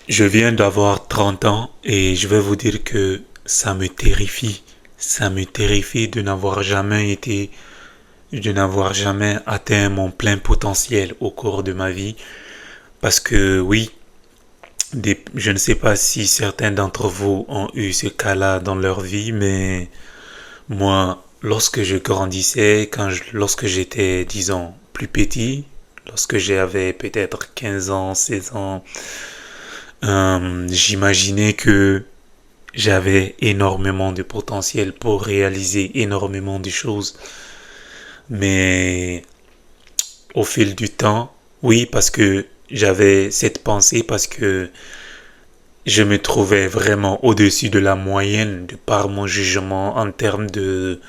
Je viens d'avoir 30 ans et je vais vous dire que ça me terrifie. Ça me terrifie de n'avoir jamais atteint mon plein potentiel au cours de ma vie. Parce que oui, je ne sais pas si certains d'entre vous ont eu ce cas-là dans leur vie, mais moi, lorsque je grandissais, lorsque j'étais, disons, plus petit, lorsque j'avais peut-être 15 ans, 16 ans, j'imaginais que j'avais énormément de potentiel pour réaliser énormément de choses. Mais au fil du temps, oui, parce que j'avais cette pensée, parce que je me trouvais vraiment au-dessus de la moyenne de par mon jugement en termes de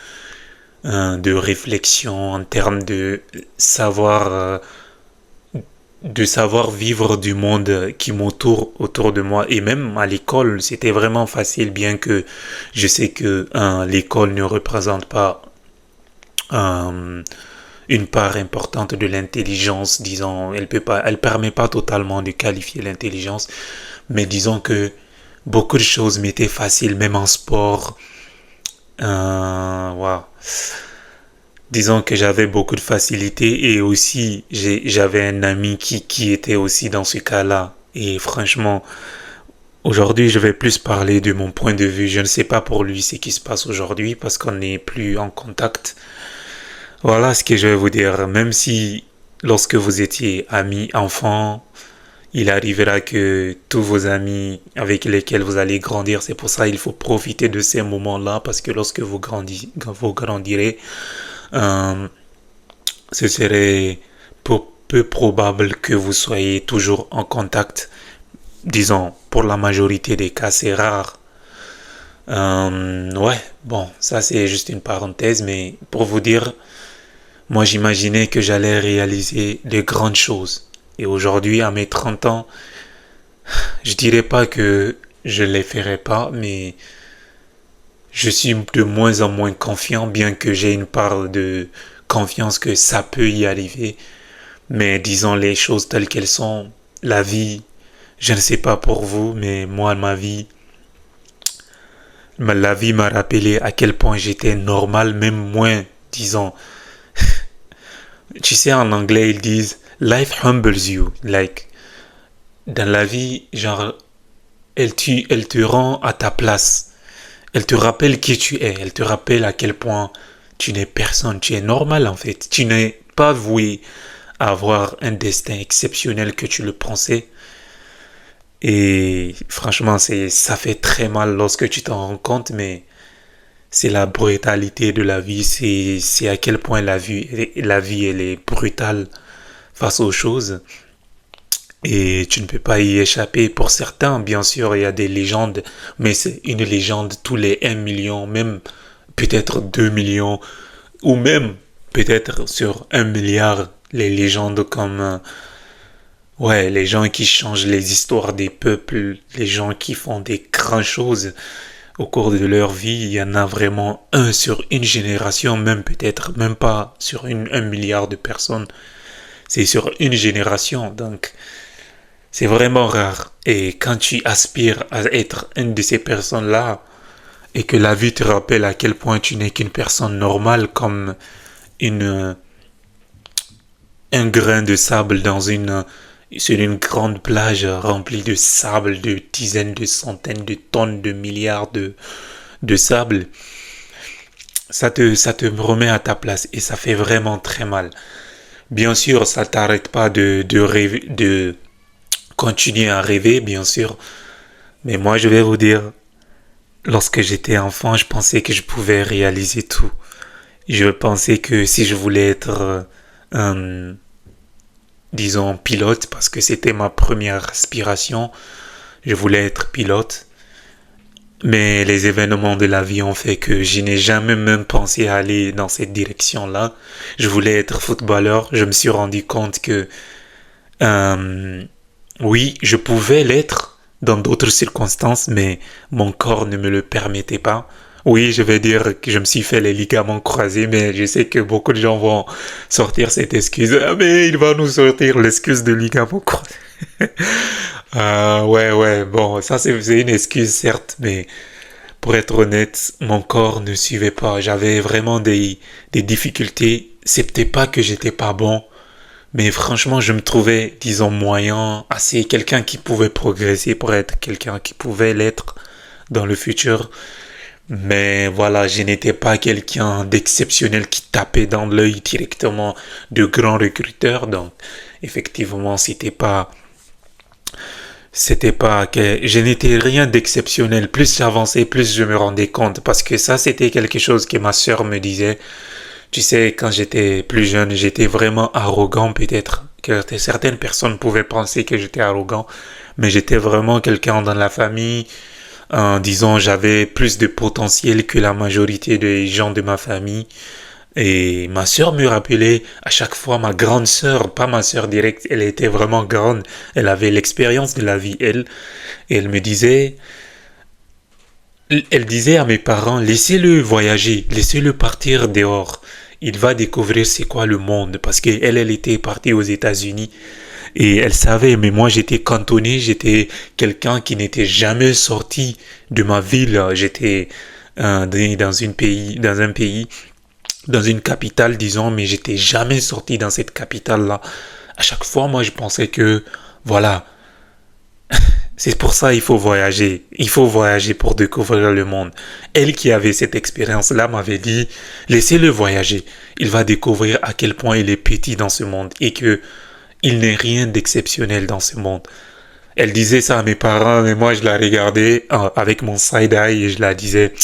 réflexion, en termes de savoir vivre du monde qui m'entoure autour de moi. Et même à l'école, c'était vraiment facile, bien que je sais que l'école ne représente pas euh, une part importante de l'intelligence, disons, elle permet pas totalement de qualifier l'intelligence, mais disons que beaucoup de choses m'étaient faciles, même en sport. Wow. Disons que j'avais beaucoup de facilité et aussi j'avais un ami qui était aussi dans ce cas-là. Et franchement, aujourd'hui, je vais plus parler de mon point de vue. Je ne sais pas pour lui ce qui se passe aujourd'hui parce qu'on n'est plus en contact. Voilà ce que je vais vous dire. Même si lorsque vous étiez amis, enfants, il arrivera que tous vos amis avec lesquels vous allez grandir, c'est pour ça qu'il faut profiter de ces moments-là parce que lorsque vous grandirez, euh, ce serait peu probable que vous soyez toujours en contact. Disons, pour la majorité des cas, c'est rare. Ouais, bon, ça c'est juste une parenthèse, mais pour vous dire, moi j'imaginais que j'allais réaliser de grandes choses. Et aujourd'hui, à mes 30 ans, je dirais pas que je les ferai pas, mais je suis de moins en moins confiant, bien que j'ai une part de confiance que ça peut y arriver. Mais disons les choses telles qu'elles sont, la vie, je ne sais pas pour vous, mais moi, la vie m'a rappelé à quel point j'étais normal, même moins, disons. Tu sais, en anglais, ils disent life humbles you. Like, dans la vie, genre, elle te rend à ta place. Elle te rappelle qui tu es. Elle te rappelle à quel point tu n'es personne. Tu es normal, en fait. Tu n'es pas voué à avoir un destin exceptionnel que tu le pensais. Et franchement, ça fait très mal lorsque tu t'en rends compte, mais c'est la brutalité de la vie. C'est à quel point la vie, elle est brutale face aux choses. Et tu ne peux pas y échapper. Pour certains, bien sûr, il y a des légendes, mais c'est une légende tous les 1 million, même peut-être 2 millions, ou même peut-être sur 1 milliard, les légendes comme, ouais, les gens qui changent les histoires des peuples, les gens qui font des grandes choses au cours de leur vie, il y en a vraiment un sur une génération, même peut-être même pas sur 1 milliard de personnes, c'est sur une génération, donc c'est vraiment rare. Et quand tu aspires à être une de ces personnes-là, et que la vie te rappelle à quel point tu n'es qu'une personne normale comme une, un grain de sable sur une grande plage remplie de sable, de dizaines, de centaines, de tonnes, de milliards de sable, ça te remet à ta place et ça fait vraiment très mal. Bien sûr, ça t'arrête pas de rêver, de continuer à rêver, bien sûr. Mais moi, je vais vous dire, lorsque j'étais enfant, je pensais que je pouvais réaliser tout. Je pensais que si je voulais être, un, disons, pilote, parce que c'était ma première aspiration, je voulais être pilote. Mais les événements de la vie ont fait que je n'ai jamais même pensé à aller dans cette direction-là. Je voulais être footballeur. Je me suis rendu compte que euh, oui, je pouvais l'être dans d'autres circonstances, mais mon corps ne me le permettait pas. Oui, je vais dire que je me suis fait les ligaments croisés, mais je sais que beaucoup de gens vont sortir cette excuse. Ah, mais il va nous sortir l'excuse de ligaments croisés. Ouais, ouais, bon, ça c'est une excuse certes, mais pour être honnête, mon corps ne suivait pas. J'avais vraiment des difficultés. C'était pas que j'étais pas bon, mais franchement, je me trouvais, disons, moyen, assez quelqu'un qui pouvait progresser pour être quelqu'un qui pouvait l'être dans le futur. Mais voilà, je n'étais pas quelqu'un d'exceptionnel qui tapait dans l'œil directement de grands recruteurs. Donc, effectivement, c'était pas que je n'étais rien d'exceptionnel. Plus j'avançais, plus je me rendais compte. Parce que ça, c'était quelque chose que ma sœur me disait. Tu sais, quand j'étais plus jeune, j'étais vraiment arrogant peut-être. Que certaines personnes pouvaient penser que j'étais arrogant. Mais j'étais vraiment quelqu'un dans la famille. Disons, j'avais plus de potentiel que la majorité des gens de ma famille. Et ma sœur me rappelait à chaque fois, ma grande sœur, pas ma sœur directe, elle était vraiment grande. Elle avait l'expérience de la vie, elle. Et elle disait à mes parents, laissez-le voyager, laissez-le partir dehors. Il va découvrir c'est quoi le monde. Parce qu'elle, elle était partie aux États-Unis. Et elle savait, mais moi j'étais cantonné, j'étais quelqu'un qui n'était jamais sorti de ma ville. J'étais dans un pays, dans une capitale, disons, mais j'étais jamais sorti dans cette capitale-là. À chaque fois, moi je pensais que, voilà, c'est pour ça il faut voyager. Il faut voyager pour découvrir le monde. Elle qui avait cette expérience-là m'avait dit, laissez-le voyager. Il va découvrir à quel point il est petit dans ce monde et que il n'est rien d'exceptionnel dans ce monde. Elle disait ça à mes parents, mais moi je la regardais avec mon side-eye et je la disais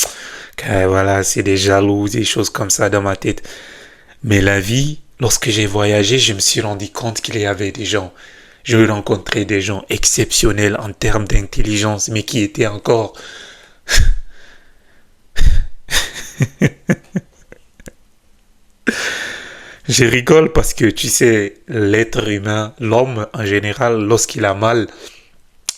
que voilà, c'est des jaloux, des choses comme ça dans ma tête. Mais la vie, lorsque j'ai voyagé, je me suis rendu compte qu'il y avait des gens. Je rencontrais des gens exceptionnels en termes d'intelligence, mais qui étaient encore... Je rigole parce que tu sais, l'être humain, l'homme en général, lorsqu'il a mal,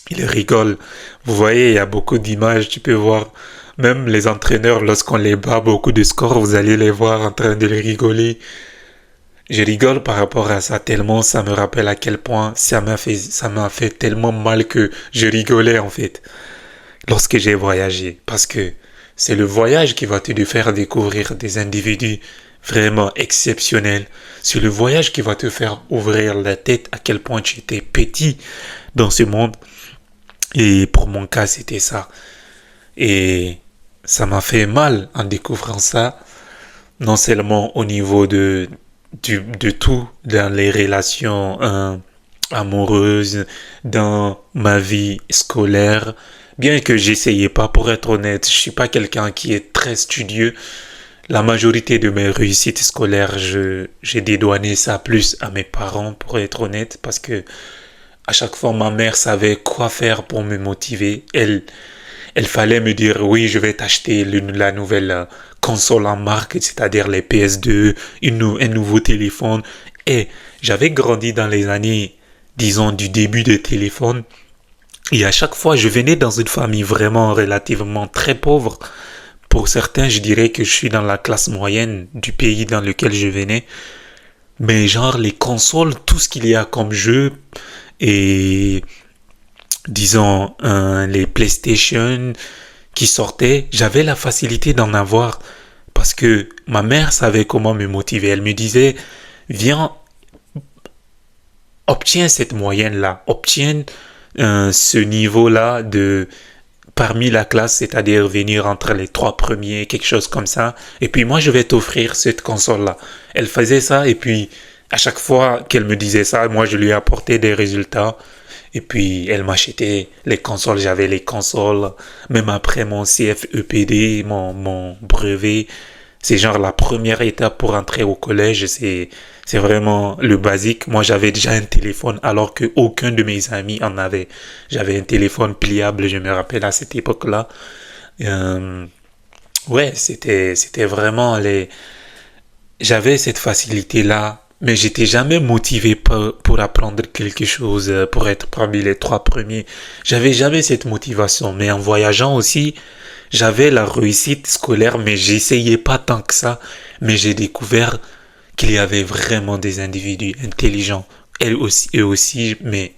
il rigole. Vous voyez, il y a beaucoup d'images, tu peux voir. Même les entraîneurs, lorsqu'on les bat beaucoup de scores, vous allez les voir en train de rigoler. Je rigole par rapport à ça tellement ça me rappelle à quel point ça m'a fait tellement mal que je rigolais en fait lorsque j'ai voyagé. Parce que c'est le voyage qui va te faire découvrir des individus vraiment exceptionnels. C'est le voyage qui va te faire ouvrir la tête à quel point tu étais petit dans ce monde. Et pour mon cas, c'était ça. Et ça m'a fait mal en découvrant ça, non seulement au niveau de tout, dans les relations amoureuses, dans ma vie scolaire, bien que j'essayais pas, pour être honnête, je suis pas quelqu'un qui est très studieux. La majorité de mes réussites scolaires, j'ai dédouané ça plus à mes parents, pour être honnête, parce que à chaque fois, ma mère savait quoi faire pour me motiver. Elle fallait me dire, oui, je vais t'acheter la nouvelle console en marque, c'est-à-dire les PS2, un nouveau téléphone. Et j'avais grandi dans les années, disons, du début des téléphones. Et à chaque fois, je venais dans une famille vraiment relativement très pauvre. Pour certains, je dirais que je suis dans la classe moyenne du pays dans lequel je venais. Mais genre, les consoles, tout ce qu'il y a comme jeu, et disons les PlayStation qui sortaient, j'avais la facilité d'en avoir parce que ma mère savait comment me motiver. Elle me disait, viens, obtiens cette moyenne-là, obtiens ce niveau-là de parmi la classe, c'est-à-dire venir entre les trois premiers, quelque chose comme ça. Et puis moi, je vais t'offrir cette console-là. Elle faisait ça et puis à chaque fois qu'elle me disait ça, moi, je lui apportais des résultats. Et puis, elle m'achetait les consoles. J'avais les consoles. Même après mon CFEPD, mon brevet. C'est genre la première étape pour entrer au collège. C'est vraiment le basique. Moi, j'avais déjà un téléphone alors que aucun de mes amis en avait. J'avais un téléphone pliable, je me rappelle à cette époque-là. Euh, ouais, c'était vraiment j'avais cette facilité-là Mais j'étais jamais motivé pour apprendre quelque chose, pour être parmi les trois premiers. J'avais jamais cette motivation. Mais en voyageant aussi, j'avais la réussite scolaire, mais j'essayais pas tant que ça. Mais j'ai découvert qu'il y avait vraiment des individus intelligents. Eux aussi, mais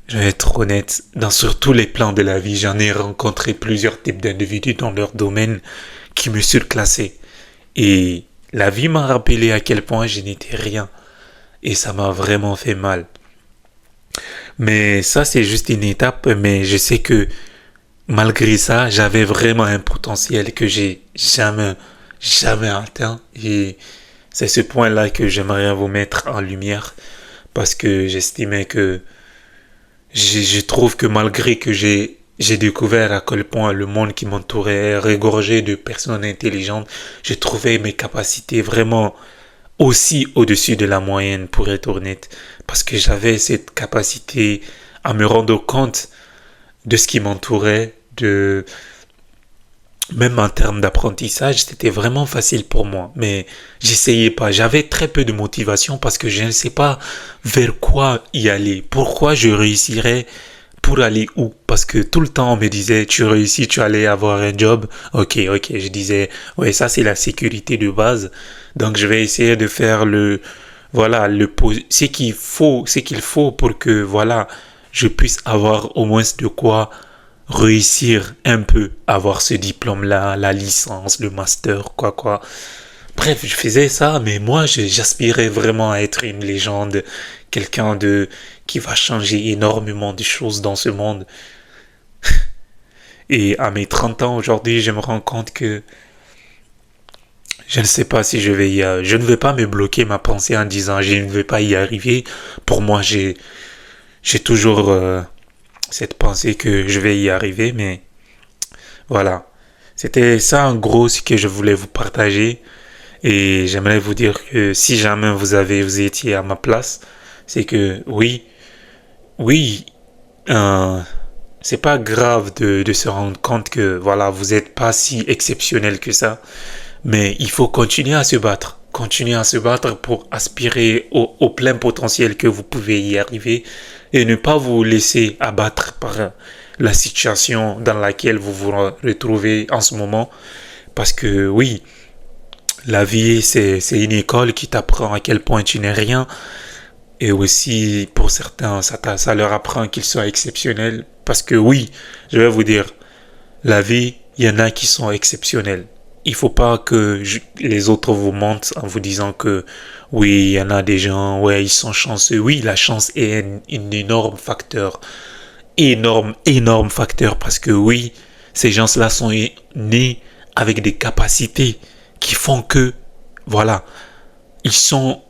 je vais être honnête, sur tous les plans de la vie, j'en ai rencontré plusieurs types d'individus dans leur domaine qui me surclassaient. Et la vie m'a rappelé à quel point je n'étais rien. Et ça m'a vraiment fait mal. Mais ça, c'est juste une étape. Mais je sais que malgré ça, j'avais vraiment un potentiel que j'ai jamais atteint. Et c'est ce point-là que j'aimerais vous mettre en lumière. Parce que j'estimais que je trouve que malgré que j'ai découvert à quel point le monde qui m'entourait est regorgé de personnes intelligentes, j'ai trouvé mes capacités vraiment aussi au-dessus de la moyenne, pour être honnête, parce que j'avais cette capacité à me rendre compte de ce qui m'entourait, de même en termes d'apprentissage, c'était vraiment facile pour moi, mais j'essayais pas. J'avais très peu de motivation parce que je ne sais pas vers quoi y aller. Pourquoi je réussirais pour aller où? Parce que tout le temps on me disait, tu réussis, tu allais avoir un job. Ok, je disais, ouais, ça c'est la sécurité de base. Donc je vais essayer de faire voilà, ce qu'il faut pour que, voilà, je puisse avoir au moins de quoi réussir un peu, avoir ce diplôme-là, la licence, le master, quoi. Bref, je faisais ça, mais moi, j'aspirais vraiment à être une légende, quelqu'un qui va changer énormément de choses dans ce monde. Et à mes 30 ans aujourd'hui, je me rends compte que je ne sais pas si je ne vais pas me bloquer ma pensée en disant je ne vais pas y arriver. Pour moi, j'ai toujours cette pensée que je vais y arriver, mais voilà. C'était ça en gros ce que je voulais vous partager. Et j'aimerais vous dire que si jamais vous étiez à ma place, c'est que oui, euh, c'est pas grave de se rendre compte que voilà, vous êtes pas si exceptionnel que ça, mais il faut continuer à se battre pour aspirer au plein potentiel que vous pouvez y arriver et ne pas vous laisser abattre par la situation dans laquelle vous vous retrouvez en ce moment, parce que oui, la vie, c'est une école qui t'apprend à quel point tu n'es rien. Et aussi, pour certains, ça leur apprend qu'ils soient exceptionnels. Parce que oui, je vais vous dire, la vie, il y en a qui sont exceptionnels. Il faut pas que les autres vous mentent en vous disant que oui, il y en a des gens, ouais, ils sont chanceux. Oui, la chance est un énorme facteur. Énorme facteur. Parce que oui, ces gens-là sont nés avec des capacités qui font que, voilà, ils sont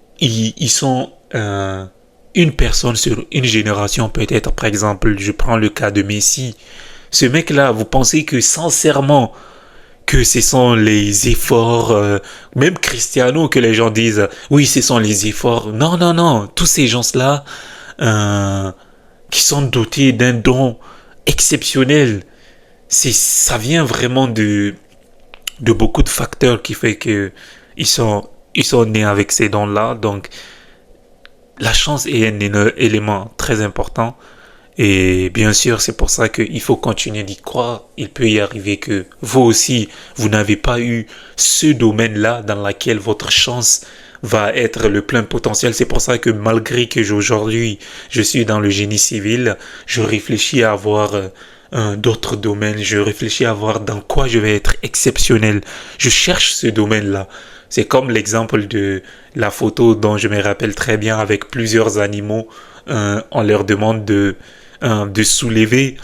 une personne sur une génération peut-être. Par exemple, je prends le cas de Messi. Ce mec-là, vous pensez que sincèrement que ce sont les efforts, même Cristiano, que les gens disent, oui, ce sont les efforts. Non, tous ces gens-là euh, qui sont dotés d'un don exceptionnel, ça vient vraiment de beaucoup de facteurs qui fait que ils sont nés avec ces dons-là. Donc, la chance est un élément très important. Et bien sûr, c'est pour ça qu'il faut continuer d'y croire. Il peut y arriver que vous aussi, vous n'avez pas eu ce domaine-là dans lequel votre chance va être le plein potentiel. C'est pour ça que malgré que aujourd'hui, je suis dans le génie civil, je réfléchis à avoir d'autres domaines. Je réfléchis à voir dans quoi je vais être exceptionnel. Je cherche ce domaine-là. C'est comme l'exemple de la photo dont je me rappelle très bien avec plusieurs animaux. On leur demande de soulever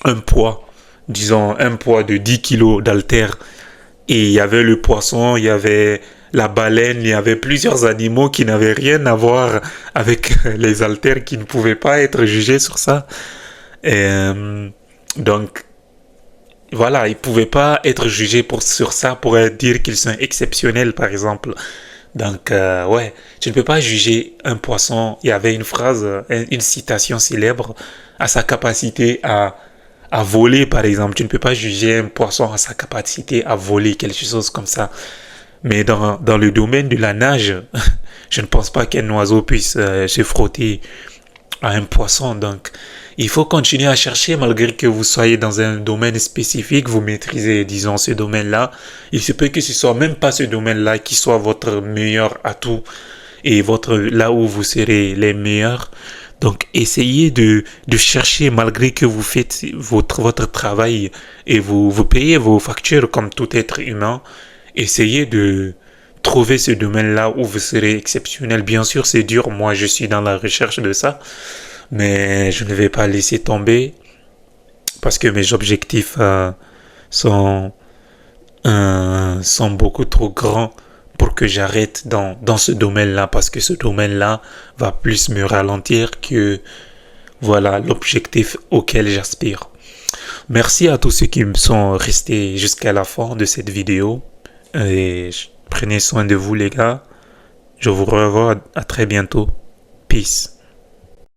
un poids, disons un poids de 10 kilos d'haltère. Et il y avait le poisson, il y avait la baleine, il y avait plusieurs animaux qui n'avaient rien à voir avec les haltères, qui ne pouvaient pas être jugés sur ça. Et, donc, voilà, ils ne pouvaient pas être jugés sur ça pour dire qu'ils sont exceptionnels, par exemple. Donc, ouais, tu ne peux pas juger un poisson. Il y avait une phrase, une citation célèbre à sa capacité à voler, par exemple. Tu ne peux pas juger un poisson à sa capacité à voler, quelque chose comme ça. Mais dans le domaine de la nage, je ne pense pas qu'un oiseau puisse se frotter à un poisson. Donc, il faut continuer à chercher malgré que vous soyez dans un domaine spécifique, vous maîtrisez, disons, ce domaine-là. Il se peut que ce soit même pas ce domaine-là qui soit votre meilleur atout et là où vous serez les meilleurs. Donc, essayez de chercher malgré que vous faites votre travail et vous payez vos factures comme tout être humain. Essayez de trouver ce domaine-là où vous serez exceptionnel. Bien sûr, c'est dur. Moi, je suis dans la recherche de ça. Mais je ne vais pas laisser tomber parce que mes objectifs sont, sont beaucoup trop grands pour que j'arrête dans ce domaine-là parce que ce domaine-là va plus me ralentir que voilà l'objectif auquel j'aspire. Merci à tous ceux qui me sont restés jusqu'à la fin de cette vidéo et prenez soin de vous les gars. Je vous revois à très bientôt. Peace.